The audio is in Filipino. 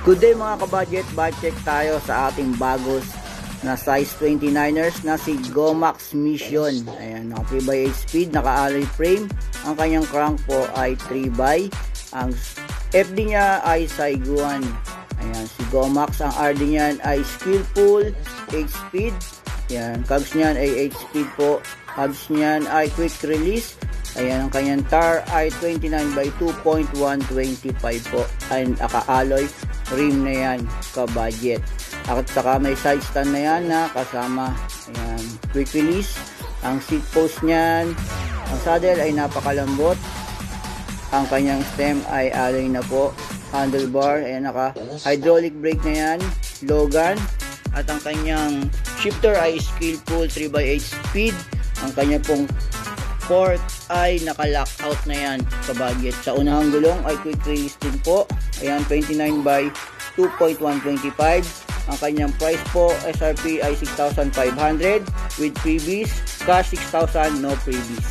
Good day mga kabudget, bike check tayo sa ating bagos na size 29ers na si Gomax Mission. Ayan, naka 3x8 speed, naka alloy frame. Ang kanyang crank po ay 3x. Ang FD niya ay Saiguan. Ayan, si Gomax, ang RD niyan ay Skillful 8 speed. Ayan, cogs niyan ay 8 speed po. Hubs niyan ay quick release. Ayan, ang kanyang tar ay 29/2.125 po. And naka-alloy rim na yan, ka-budget. At saka may side stand na yan na kasama. Ayan, quick release. Ang seat post niyan, ang saddle ay napakalambot. Ang kanyang stem ay alloy na po. Handlebar, ayan, naka-hydraulic brake na yan. Logan. At ang kanyang shifter ay Skillful 3x8 speed. Ang kanya pong port ay naka-lockout na yan, ka-budget. Sa unahang gulong ay quick release din po. Ayan, 29/2.125. Ang kanyang price po, SRP ay 6,500 with freebies. Cash 6,000, no freebies.